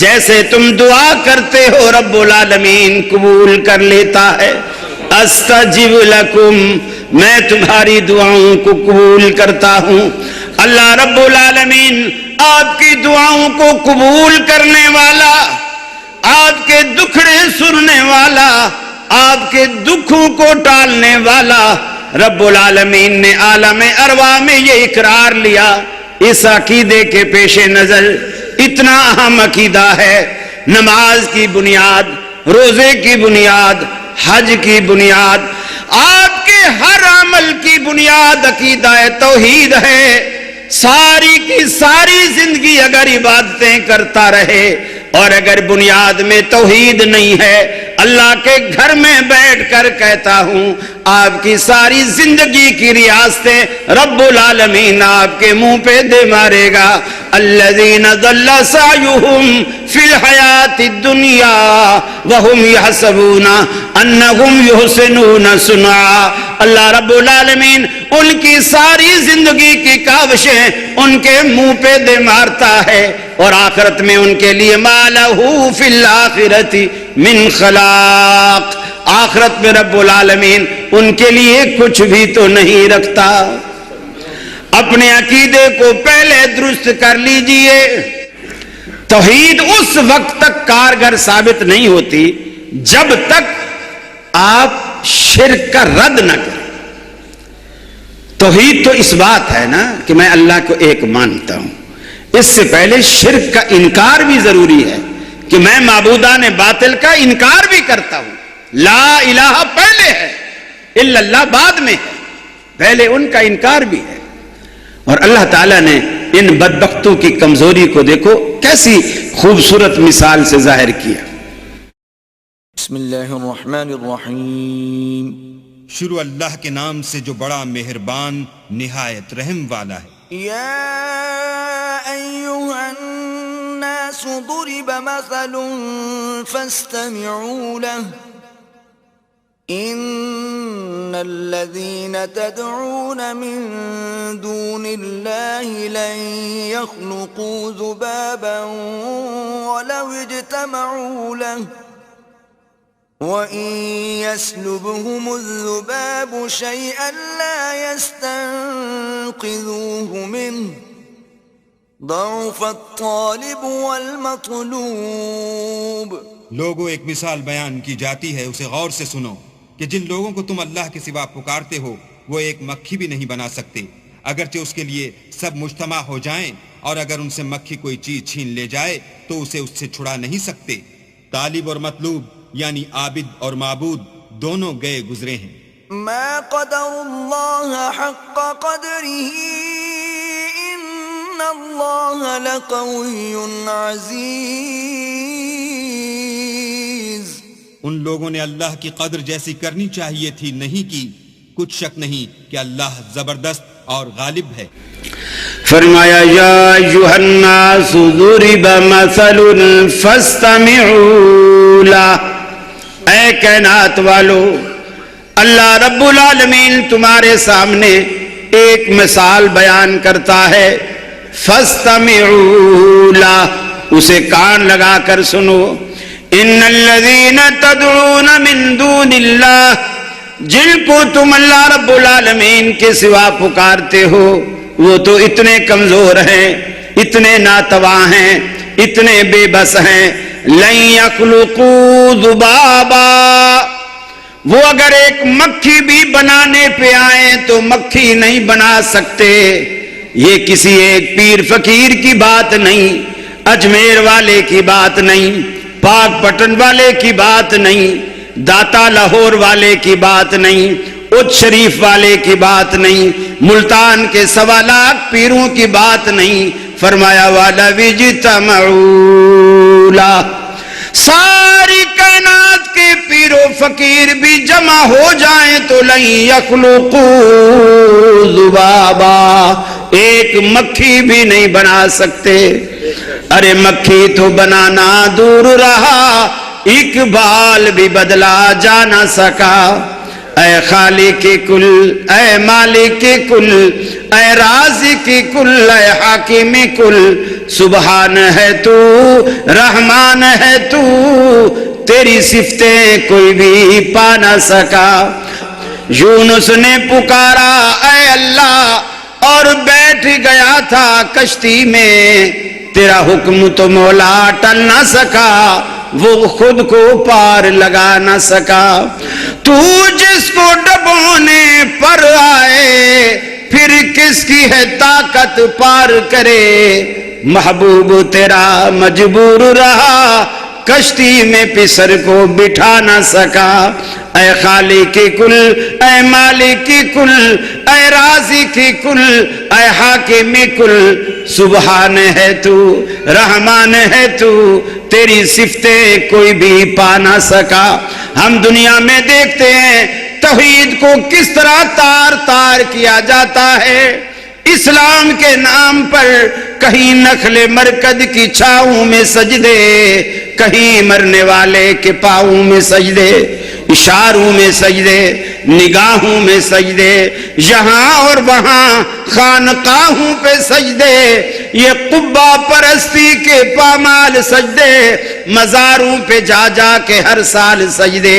جیسے تم دعا کرتے ہو رب العالمین قبول کر لیتا ہے. استجب لکم، میں تمہاری دعاؤں کو قبول کرتا ہوں. اللہ رب العالمین آپ کی دعاؤں کو قبول کرنے والا، آپ کے دکھڑے سننے والا، آپ کے دکھوں کو ٹالنے والا رب العالمین نے عالم ارواح میں یہ اقرار لیا. اس عقیدے کے پیش نظر اتنا اہم عقیدہ ہے، نماز کی بنیاد، روزے کی بنیاد، حج کی بنیاد، آپ کے ہر عمل کی بنیاد عقیدہ توحید ہے. ساری کی ساری زندگی اگر عبادتیں کرتا رہے اور اگر بنیاد میں توحید نہیں ہے، اللہ کے گھر میں بیٹھ کر کہتا ہوں آپ کی ساری زندگی کی ریاستیں رب العالمین آپ کے منہ پہ دے مارے گا. الذین ضل سعیہم فی الحیات الدنیا وہم یحسبون انہم یحسنون صنعا. اللہ رب العالمین ان کی ساری زندگی کی کاوشیں ان کے منہ پہ دے مارتا ہے، اور آخرت میں ان کے لیے ما لہ فی الآخرۃ من خلاق، آخرت میں رب العالمین ان کے لیے کچھ بھی تو نہیں رکھتا. اپنے عقیدے کو پہلے درست کر لیجئے. توحید اس وقت تک کارگر ثابت نہیں ہوتی جب تک آپ شرک کا رد نہ کریں. توحید تو اس بات ہے نا کہ میں اللہ کو ایک مانتا ہوں، اس سے پہلے شرک کا انکار بھی ضروری ہے کہ میں معبودان باطل کا انکار بھی کرتا ہوں. لا الہ پہلے ہے، الا اللہ بعد میں ہے، پہلے ان کا انکار بھی ہے. اور اللہ تعالیٰ نے ان بدبختوں کی کمزوری کو دیکھو کیسی خوبصورت مثال سے ظاہر کیا. بسم اللہ الرحمن الرحیم. شروع اللہ کے نام سے جو بڑا مہربان نہایت رحم والا ہے. یا ایہا الناس ضرب مثل فاستمعوا له ان الذین تدعون من دون اللہ لن يخلقوا ذبابا ولو اجتمعوا له وَإِن يَسْلُبْهُمُ الذُّبَابُ شَيْئًا لَا يَسْتَنقِذُوهُ مِنْهُ ضَعُفَ الطَّالِبُ وَالْمَطْلُوبُ. لوگوں ایک مثال بیان کی جاتی ہے، اسے غور سے سنو کہ جن لوگوں کو تم اللہ کے سوا پکارتے ہو وہ ایک مکھی بھی نہیں بنا سکتے، اگرچہ اس کے لیے سب مجتمع ہو جائیں، اور اگر ان سے مکھی کوئی چیز چھین لے جائے تو اسے اس سے چھڑا نہیں سکتے. طالب اور مطلوب یعنی عابد اور معبود دونوں گئے گزرے ہیں. ما قدر اللہ حق قدرہ ان اللہ لقوی عزیز. ان لوگوں نے اللہ کی قدر جیسی کرنی چاہیے تھی نہیں کی. کچھ شک نہیں کہ اللہ زبردست اور غالب ہے. فرمایا یا ایھا الناس ضرب مثل فاستمعوا له. اے کائنات والو، اللہ رب العالمین تمہارے سامنے ایک مثال بیان کرتا ہے. فاستمعوا له، اسے کان لگا کر سنو. ان الذین تدعون من دون اللہ، جن کو تم اللہ رب العالمین کے سوا پکارتے ہو وہ تو اتنے کمزور ہیں، اتنے ناتواں ہیں، اتنے بے بس ہیں. لن یخلقوا ذبابا، وہ اگر ایک مکھی بھی بنانے پہ آئیں تو مکھی نہیں بنا سکتے. یہ کسی ایک پیر فقیر کی بات نہیں، اجمیر والے کی بات نہیں، پاک پٹن والے کی بات نہیں، داتا لاہور والے کی بات نہیں، اچ شریف والے کی بات نہیں، ملتان کے 1.25 لاکھ پیروں کی بات نہیں. فرمایا والا وجتمعوا، ساری کائنات کے پیر و فقیر بھی جمع ہو جائیں تو لن یخلقوا ذبابا، ایک مکھی بھی نہیں بنا سکتے. ارے مکھی تو بنانا دور رہا، اقبال بھی بدلا جا نہ سکا. اے خالق کل، اے مالک کل، اے رازق کل، اے حاکم کل، سبحان ہے تو رحمان ہے تو تیری صفتیں کوئی بھی پا نہ سکا یونس نے پکارا اے اللہ اور بیٹھ گیا تھا کشتی میں تیرا حکم تو مولا ٹل نہ سکا وہ خود کو پار لگا نہ سکا تو جس کو ڈبونے پر آئے پھر کس کی ہے طاقت پار کرے محبوب تیرا مجبور رہا کشتی میں پسر کو بٹھا نہ سکا اے خالق کی کل اے مالک کی کل اے رازق کی کل اے حاکم کل سبحان ہے تو رحمان ہے تو تیری صفتیں کوئی بھی پا نہ سکا ہم دنیا میں دیکھتے ہیں توحید کو کس طرح تار تار کیا جاتا ہے اسلام کے نام پر کہیں نخل مرکد کی چھاؤں میں سجدے کہیں مرنے والے کے پاؤں میں سجدے اشاروں میں سجدے نگاہوں میں سجدے یہاں اور وہاں خانقاہوں پہ سجدے یہ قبہ پرستی کے پامال سجدے مزاروں پہ جا جا کے ہر سال سجدے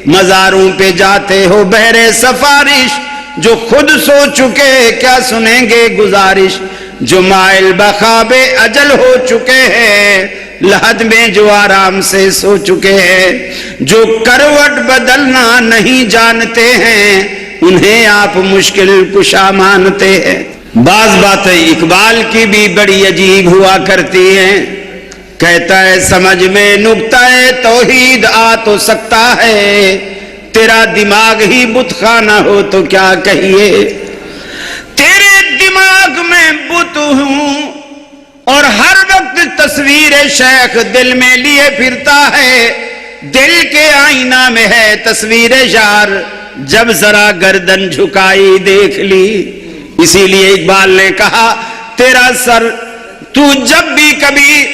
مزاروں پہ جاتے ہو بہرے سفارش جو خود سو چکے کیا سنیں گے گزارش جو مائل بخواب اجل ہو چکے ہیں لحد میں جو آرام سے سو چکے ہیں جو کروٹ بدلنا نہیں جانتے ہیں انہیں آپ مشکل کشا مانتے ہیں بعض باتیں اقبال کی بھی بڑی عجیب ہوا کرتی ہیں کہتا ہے سمجھ میں نکتہ توحید آ تو سکتا ہے تیرا دماغ ہی بت خانہ ہو تو کیا کہیے تیرے دماغ میں بت ہوں اور ہر وقت تصویر شیخ دل میں لیے پھرتا ہے دل کے آئینہ میں ہے تصویر یار جب ذرا گردن جھکائی دیکھ لی اسی لیے اقبال نے کہا تیرا سر تو جب بھی کبھی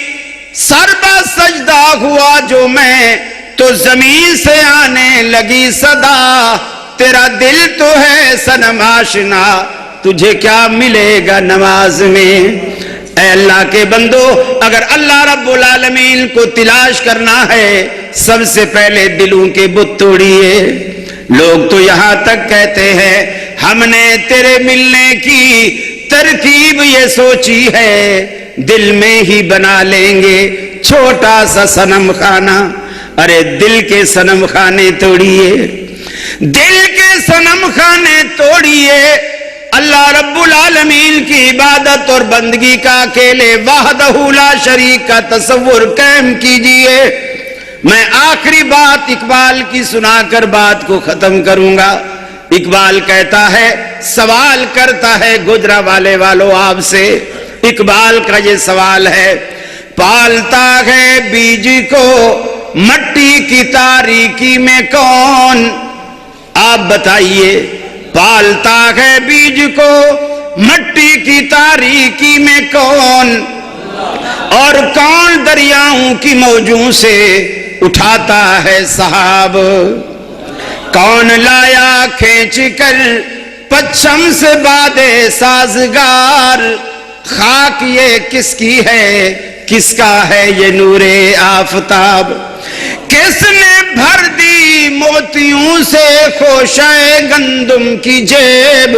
سر با سجدہ ہوا جو میں تو زمین سے آنے لگی صدا تیرا دل تو ہے صنم آشنا تجھے کیا ملے گا نماز میں اے اللہ کے بندو اگر اللہ رب العالمین کو تلاش کرنا ہے سب سے پہلے دلوں کے بت توڑیے لوگ تو یہاں تک کہتے ہیں ہم نے تیرے ملنے کی ترکیب یہ سوچی ہے دل میں ہی بنا لیں گے چھوٹا سا صنم خانہ ارے دل کے صنم خانے توڑیے دل کے صنم خانے توڑیے اللہ رب العالمین کی عبادت اور بندگی کا اکیلے وحدہ لا شریک کا تصور قائم کیجئے میں آخری بات اقبال کی سنا کر بات کو ختم کروں گا اقبال کہتا ہے سوال کرتا ہے گجرا والے والوں آپ سے اقبال کا یہ سوال ہے پالتا ہے بیج کو مٹی کی تاریکی میں کون آپ بتائیے پالتا ہے بیج کو مٹی کی تاریکی میں کون اور کون دریاؤں کی موجوں سے اٹھاتا ہے سحاب کون لایا کھینچ کر پچھم سے بادے سازگار خاک یہ کس کی ہے کس کا ہے یہ نور آفتاب کس نے بھر دی موتیوں سے خوشہ گندم کی جیب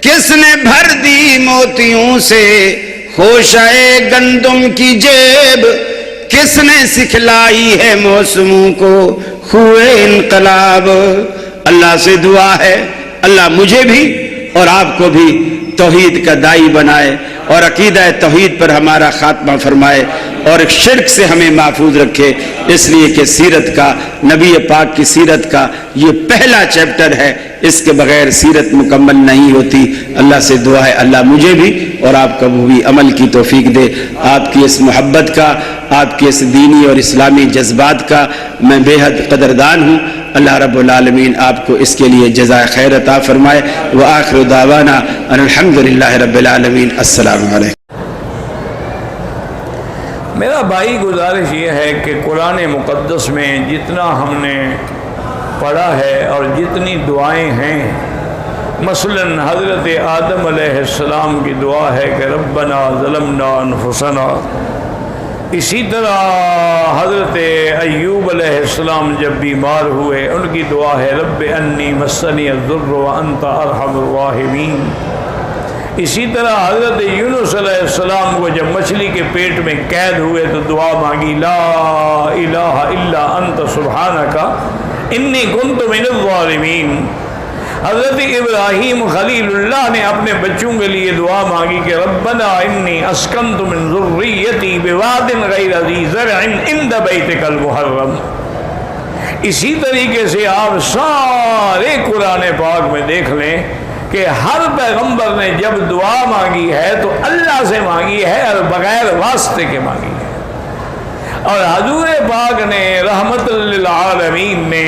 کس نے بھر دی موتیوں سے خوشہ گندم کی جیب کس نے سکھلائی ہے موسموں کو خوئے انقلاب اللہ سے دعا ہے اللہ مجھے بھی اور آپ کو بھی توحید کا دائی بنائے اور عقیدہ توحید پر ہمارا خاتمہ فرمائے اور شرک سے ہمیں محفوظ رکھے اس لیے کہ سیرت کا نبی پاک کی سیرت کا یہ پہلا چیپٹر ہے اس کے بغیر سیرت مکمل نہیں ہوتی اللہ سے دعا ہے اللہ مجھے بھی اور آپ کو بھی عمل کی توفیق دے آپ کی اس محبت کا آپ کے اس دینی اور اسلامی جذبات کا میں بے حد قدردان ہوں اللہ رب العالمین آپ کو اس کے لیے جزائے خیر عطا فرمائے وآخر دعوانا ان الحمدللہ رب العالمین السلام علیکم میرا بھائی گزارش یہ ہے کہ قرآن مقدس میں جتنا ہم نے پڑھا ہے اور جتنی دعائیں ہیں مثلاً حضرت آدم علیہ السلام کی دعا ہے کہ ربنا ظلمنا انفسنا. اسی طرح حضرت ایوب علیہ السلام جب بیمار ہوئے ان کی دعا ہے رب انی مسنی الضر وانت ارحم الراحمین. اسی طرح حضرت یونس علیہ السلام کو جب مچھلی کے پیٹ میں قید ہوئے تو دعا مانگی لا الہ الا انت سبحانک انی کنت من الظالمین. حضرت ابراہیم خلیل اللہ نے اپنے بچوں کے لیے دعا مانگی کہ ربنا انی اسکنت من ذریتی بواد غیر ذی زرع عند بیتک المحرم. اسی طریقے سے آپ سارے قرآن پاک میں دیکھ لیں کہ ہر پیغمبر نے جب دعا مانگی ہے تو اللہ سے مانگی ہے اور بغیر واسطے کے مانگی ہے. اور حضور پاک نے رحمت للعالمین نے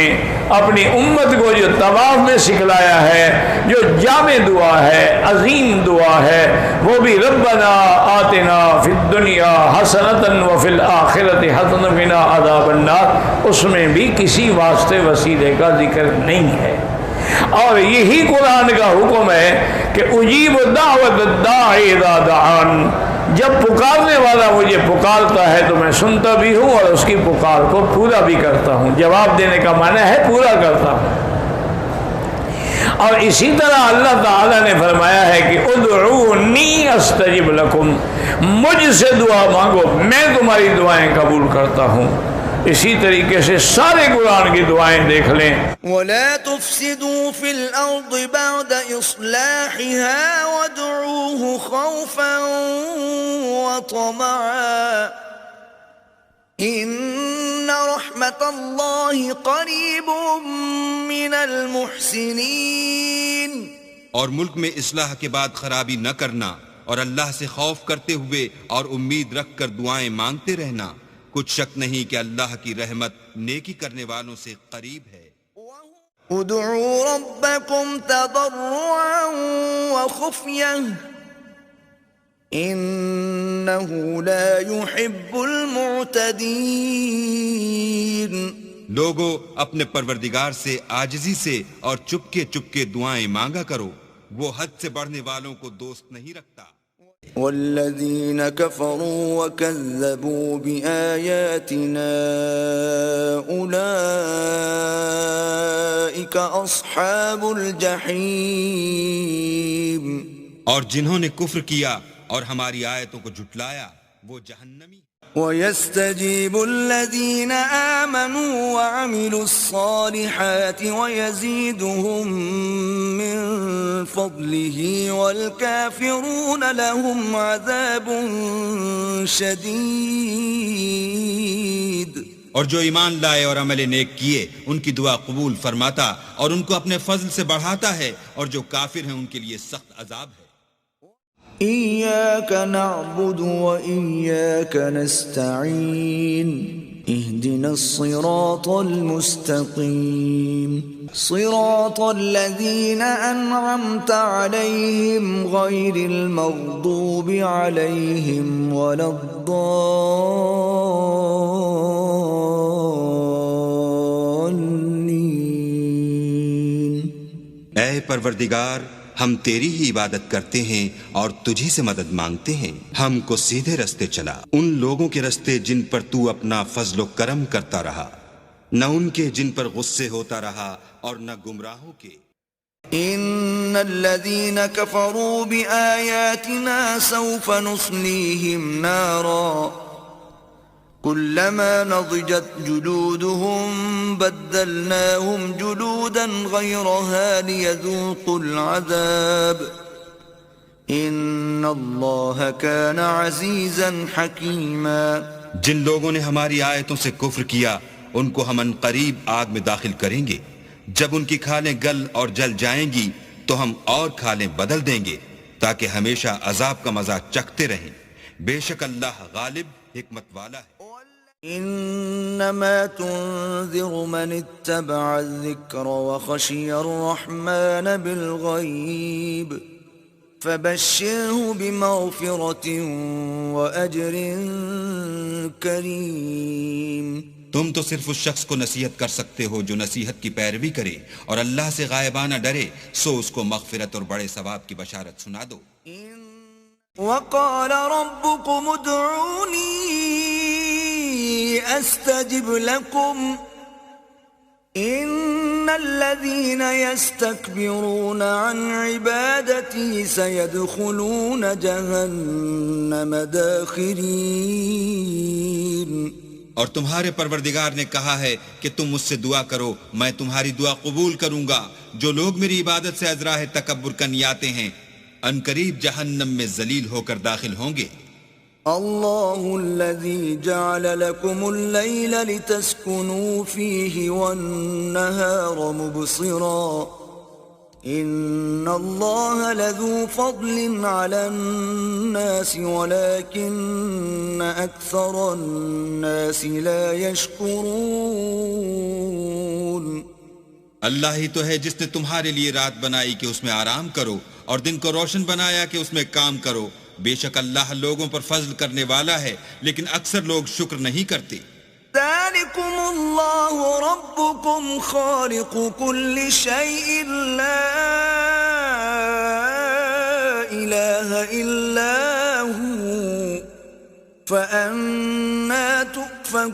اپنی امت کو جو طواف میں سکھلایا ہے، جو جامع دعا ہے، عظیم دعا ہے، وہ بھی ربنا آتنا فی الدنیا حسنۃ وفی الآخرۃ حسنۃ وقنا عذاب النار، اس میں بھی کسی واسطے وسیلے کا ذکر نہیں ہے. اور یہی قرآن کا حکم ہے کہ اجیب دعوت الداعی اذا دعان، جب پکارنے والا مجھے پکارتا ہے تو میں سنتا بھی ہوں اور اس کی پکار کو پورا بھی کرتا ہوں. جواب دینے کا معنی ہے پورا کرتا ہوں. اور اسی طرح اللہ تعالیٰ نے فرمایا ہے کہ ادعونی استجب لکم، مجھ سے دعا مانگو میں تمہاری دعائیں قبول کرتا ہوں. اسی طریقے سے سارے قرآن کی دعائیں دیکھ لیں. ولا تفسدوا في الأرض بعد إصلاحها وادعوه خوفا وطمعا إن رحمة الله قريب من المحسنين. اور ملک میں اصلاح کے بعد خرابی نہ کرنا اور اللہ سے خوف کرتے ہوئے اور امید رکھ کر دعائیں مانگتے رہنا. کچھ شک نہیں کہ اللہ کی رحمت نیکی کرنے والوں سے قریب ہے. ادعوا ربكم تضرعا وخفية إنه لا يحب المعتدين. لوگو اپنے پروردگار سے عاجزی سے اور چپکے دعائیں مانگا کرو، وہ حد سے بڑھنے والوں کو دوست نہیں رکھتا. والذين كفروا وكذبوا بآياتنا أولئك أصحاب الجحيم. اور جنہوں نے کفر کیا اور ہماری آیتوں کو جھٹلایا وہ جہنمی. ويستجيب الذين آمنوا وعملوا الصالحات ويزيدهم من فضله والكافرون لهم عذاب شديد. اور جو ایمان لائے اور عمل نیک کیے ان کی دعا قبول فرماتا اور ان کو اپنے فضل سے بڑھاتا ہے، اور جو کافر ہیں ان کے لیے سخت عذاب ہے. إياك نعبد وإياك نستعين اهدنا الصراط المستقيم صراط الذين أنعمت عليهم غير المغضوب عليهم ولا الضالين. اے پروردگار، ہم تیری ہی عبادت کرتے ہیں اور تجھی سے مدد مانگتے ہیں. ہم کو سیدھے رستے چلا، ان لوگوں کے رستے جن پر تو اپنا فضل و کرم کرتا رہا، نہ ان کے جن پر غصے ہوتا رہا اور نہ گمراہوں کے. إن الذين كفروا بآياتنا سوف نصليهم نارا كلما نضجت جلودهم بدلناهم جلودا غيرها ليذوقوا العذاب إن الله كان عزيزا حكيما. جن لوگوں نے ہماری آیتوں سے کفر کیا ان کو ہم عنقریب آگ میں داخل کریں گے. جب ان کی کھالیں گل اور جل جائیں گی تو ہم اور کھالیں بدل دیں گے تاکہ ہمیشہ عذاب کا مزہ چکھتے رہیں. بے شک اللہ غالب حکمت والا ہے. انما تنذر من اتبع الذکر وخشی الرحمن بالغیب فبشره بمغفرة واجر کریم. تم تو صرف اس شخص کو نصیحت کر سکتے ہو جو نصیحت کی پیروی کرے اور اللہ سے غائبانہ ڈرے، سو اس کو مغفرت اور بڑے ثواب کی بشارت سنا دو۔ وقال ربكم ادعوني استجب لكم ان الذين يستكبرون عن عبادتي سيدخلون جهنم داخرين۔ اور تمہارے پروردگار نے کہا ہے کہ تم مجھ سے دعا کرو، میں تمہاری دعا قبول کروں گا۔ جو لوگ میری عبادت سے ازراہ تکبر کرنے آتے ہیں ان قریب جہنم میں ذلیل ہو کر داخل ہوں گے۔ اللہ الذی جعل لکم اللیل لتسکنوا فیہ والنہار مبصرا ان اللہ لذو فضل علی الناس ولكن اکثر الناس لا یشکرون۔ اللہ ہی تو ہے جس نے تمہارے لیے رات بنائی کہ اس میں آرام کرو اور دن کو روشن بنایا کہ اس میں کام کرو۔ بے شک اللہ لوگوں پر فضل کرنے والا ہے لیکن اکثر لوگ شکر نہیں کرتے۔ ذالکم اللہ ربکم خالق کل شیء لا الہ الا ہو فأنا تؤفکون۔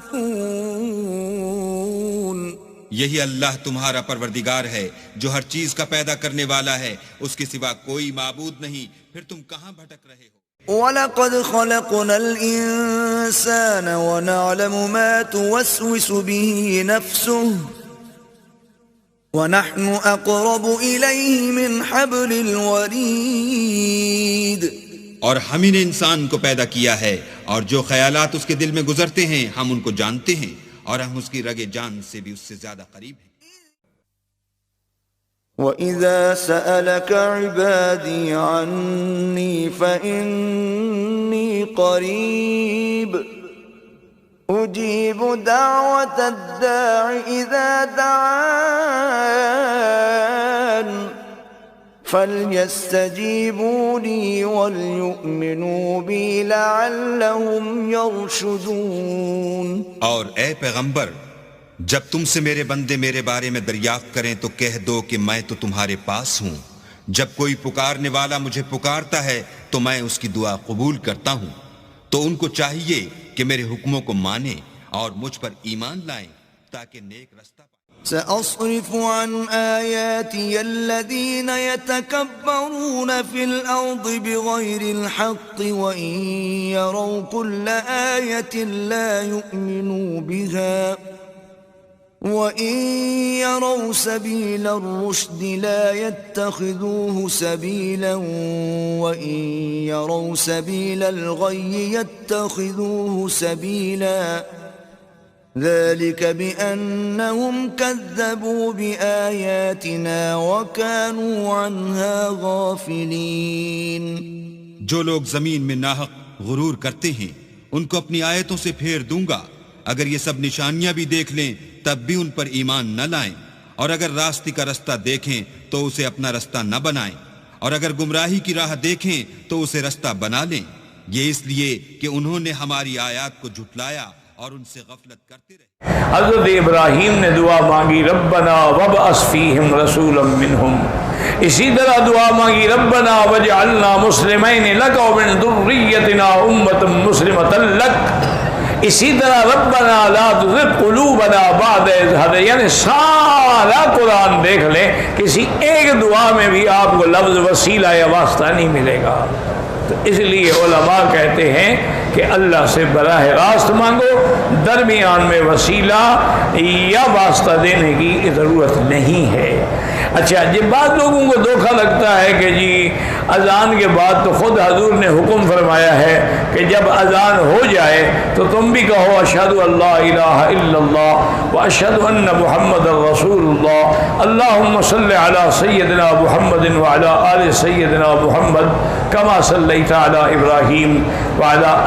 یہی اللہ تمہارا پروردگار ہے جو ہر چیز کا پیدا کرنے والا ہے، اس کے سوا کوئی معبود نہیں، پھر تم کہاں بھٹک رہے ہو؟ وَلَقَدْ خَلَقْنَا الْإِنسَانَ وَنَعْلَمُ مَا تُوَسْوِسُ بِهِ نَفْسُهُ وَنَحْنُ أَقْرَبُ إِلَيْهِ مِنْ حَبْلِ الْوَرِيدِ۔ اور ہم ہی نے انسان کو پیدا کیا ہے اور جو خیالات اس کے دل میں گزرتے ہیں ہم ان کو جانتے ہیں، اور ہم اس کی رگ جان سے بھی اس سے زیادہ قریب ہیں۔ وَإِذَا سَأَلَكَ عِبَادِي عَنِّي فَإِنِّي قَرِيبٌ أُجِيبُ دَعْوَةَ الدَّاعِ إِذَا دَعَانِ فَلْيَسْتَجِيبُوا لِي وَلْيُؤْمِنُوا بِي لَعَلَّهُمْ يَرْشُدُونَ۔ اور اے پیغمبر، جب تم سے میرے بندے میرے بارے میں دریافت کریں تو کہہ دو کہ میں تو تمہارے پاس ہوں۔ جب کوئی پکارنے والا مجھے پکارتا ہے تو میں اس کی دعا قبول کرتا ہوں۔ تو ان کو چاہیے کہ میرے حکموں کو مانیں اور مجھ پر ایمان لائیں تاکہ نیک رستہ پائیں۔ سأصرف عن آياتي الذين يتكبرون في الأرض بغير الحق وإن يروا كل آية لا يؤمنوا بها وَإِن يَرَوْا سَبِيلَ الرُّشْدِ لَا يَتَّخِذُوهُ سَبِيلًا وَإِن يَرَوْا سَبِيلَ الْغَيِّ يَتَّخِذُوهُ سَبِيلًا ذَلِكَ بِأَنَّهُمْ كَذَّبُوا بِآيَاتِنَا وَكَانُوا عَنْهَا غَافِلِينَ۔ جو لوگ زمین میں ناحق غرور کرتے ہیں ان کو اپنی آیتوں سے پھیر دوں گا، اگر یہ سب نشانیاں بھی دیکھ لیں تب بھی ان پر ایمان نہ لائیں، اور اگر راستے کا رستہ دیکھیں تو اسے اپنا رستہ نہ بنائیں، اور اگر گمراہی کی راہ دیکھیں تو اسے رستہ بنا لیں۔ یہ اس لیے کہ انہوں نے ہماری آیات کو جھٹلایا اور ان سے غفلت کرتے رہے۔ حضرت ابراہیم نے دعا مانگی ربنا وابعث فیہم رسولا منہم، اسی طرح دعا مانگی ربنا وجعلنا مسلمین لک ومن ذریتنا امۃ مسلمۃ لک، اسی طرح ربنا لا تزغ قلوبنا بعد اذ ہدیتنا۔ یعنی سارا قرآن دیکھ لیں، کسی ایک دعا میں بھی آپ کو لفظ وسیلہ یا واسطہ نہیں ملے گا۔ تو اس لیے علماء کہتے ہیں کہ اللہ سے براہ راست مانگو، درمیان میں وسیلہ یا واسطہ دینے کی ضرورت نہیں ہے۔ اچھا، جب بعض لوگوں کو دھوکہ لگتا ہے کہ جی اذان کے بعد تو خود حضور نے حکم فرمایا ہے کہ جب اذان ہو جائے تو تم بھی کہو اشہد اللہ الہ الا اللہ واشہد ان محمد رسول اللہ، اللہم صلی علی سیدنا محمد وعلی آل سیدنا محمد کما صلیت علی ابراہیم وعلی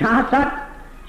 66,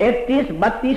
31, 32,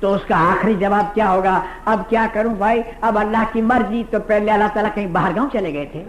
تو اس کا آخری جواب کیا ہوگا؟ اب کیا کروں بھائی، اب اللہ کی مرضی. تو پہلے اللہ تعالیٰ کہیں باہر گاؤں چلے گئے تھے.